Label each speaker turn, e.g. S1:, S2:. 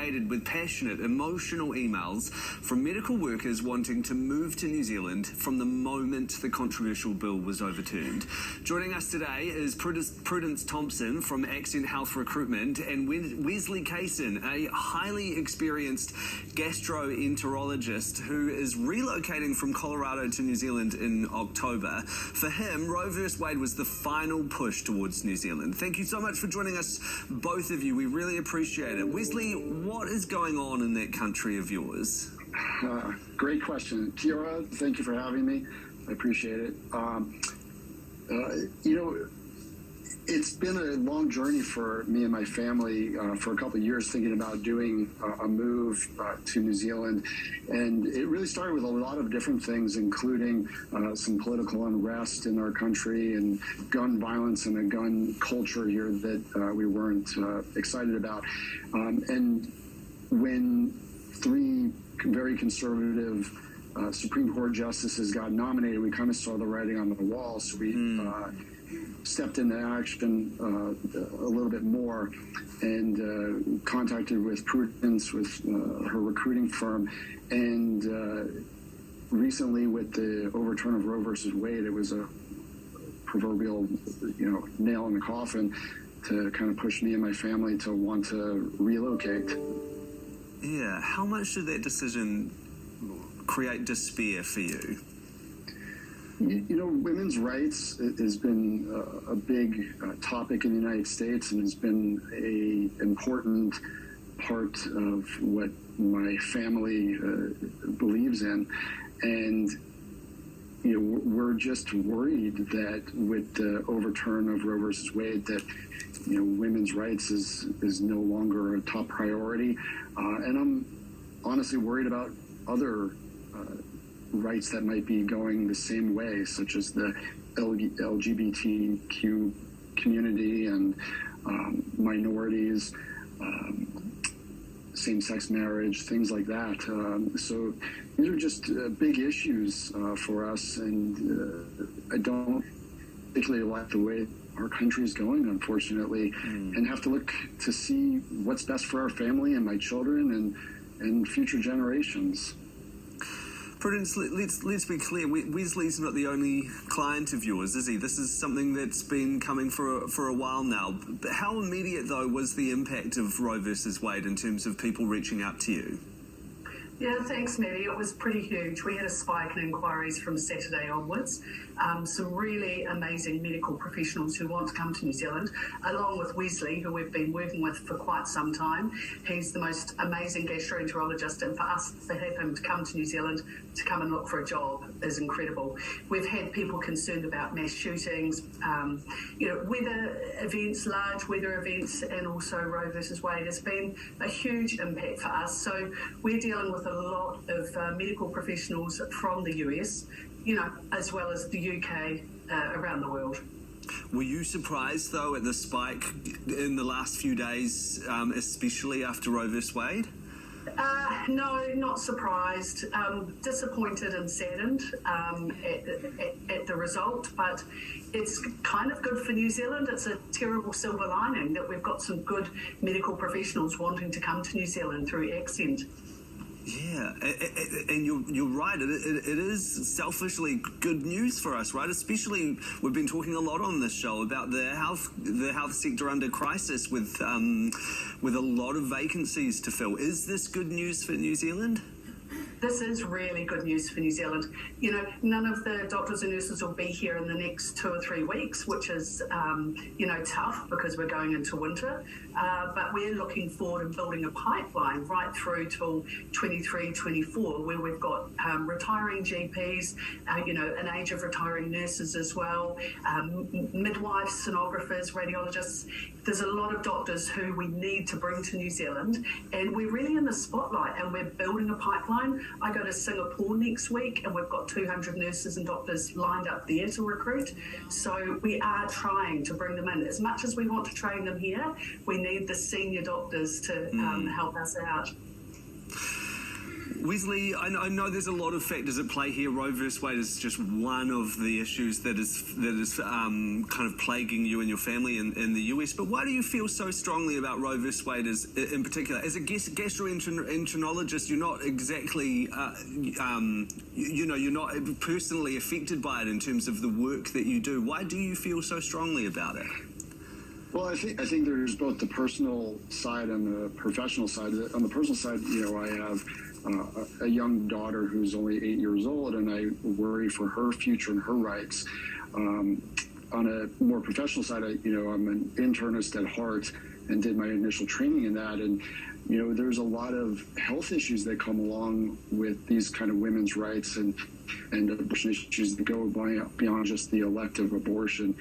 S1: inundated with passionate, emotional emails from medical workers wanting to move to New Zealand from the moment the controversial bill was overturned. Joining us today is Prudence Thompson from Accent Health Recruitment and Wesley Kaysen, a highly experienced gastroenterologist who is relocating from Colorado to New Zealand in October. For him, Roe v. Wade was the final push towards New Zealand. Thank you so much for joining us, both of you. We really appreciate it. Wesley, what is going on in that country of yours?
S2: Great question. Kira, thank you for having me. I appreciate it. It's been a long journey for me and my family for a couple of years, thinking about doing a move to New Zealand. And it really started with a lot of different things, including some political unrest in our country and gun violence and a gun culture here that we weren't excited about. And when three very conservative Supreme Court justices got nominated, we kind of saw the writing on the wall. So we stepped into action a little bit more and contacted with Prudence, with her recruiting firm. And recently, with the overturn of Roe versus Wade, it was a proverbial, nail in the coffin to kind of push me and my family to want to relocate.
S1: Yeah. How much did that decision create despair for you?
S2: Women's rights has been a big topic in the United States and has been an important part of what my family believes in. And, we're just worried that with the overturn of Roe versus Wade that, women's rights is no longer a top priority. And I'm honestly worried about other rights that might be going the same way, such as the LGBTQ community and minorities, same-sex marriage, things like that. So these are just big issues for us, and I don't particularly like the way our country is going, unfortunately, and have to look to see what's best for our family and my children and future generations.
S1: Prudence, let's be clear. Wesley's not the only client of yours, is he? This is something that's been coming for a while now. But how immediate, though, was the impact of Roe versus Wade in terms of people reaching out to you?
S3: Yeah, thanks, Maddie. It was pretty huge. We had a spike in inquiries from Saturday onwards. Some really amazing medical professionals who want to come to New Zealand, along with Wesley, who we've been working with for quite some time. He's the most amazing gastroenterologist, and for us to have him to come to New Zealand to come and look for a job is incredible. We've had people concerned about mass shootings, weather events, large weather events, and also Roe versus Wade has been a huge impact for us. So we're dealing with a lot of medical professionals from the US, as well as the UK, around the world.
S1: Were you surprised, though, at the spike in the last few days, especially after Roe v. Wade?
S3: No, not surprised. Disappointed and saddened at the result, but it's kind of good for New Zealand. It's a terrible silver lining that we've got some good medical professionals wanting to come to New Zealand through Accent.
S1: Yeah, and you're right. It is selfishly good news for us, right? Especially, we've been talking a lot on this show about the health sector under crisis with a lot of vacancies to fill. Is this good news for New Zealand?
S3: This is really good news for New Zealand. None of the doctors and nurses will be here in the next 2 or 3 weeks, which is, tough because we're going into winter. But we're looking forward and building a pipeline right through till 23, 24, where we've got retiring GPs, an age of retiring nurses as well, midwives, sonographers, radiologists. There's a lot of doctors who we need to bring to New Zealand, and we're really in the spotlight, and we're building a pipeline. I go to Singapore next week, and we've got 200 nurses and doctors lined up there to recruit. So we are trying to bring them in. As much as we want to train them here, we need the senior doctors to help us out.
S1: Wesley, I know there's a lot of factors at play here. Roe versus Wade is just one of the issues that is kind of plaguing you and your family in the US. But why do you feel so strongly about Roe versus Wade in particular? As a gastroenterologist, you're not exactly, you're not personally affected by it in terms of the work that you do. Why do you feel so strongly about it?
S2: Well, I think there's both the personal side and the professional side. On the personal side, I have a young daughter who's only 8 years old, and I worry for her future and her rights. On a more professional side, I'm an internist at heart and did my initial training in that. And, there's a lot of health issues that come along with these kind of women's rights and abortion issues that go beyond just the elective abortion.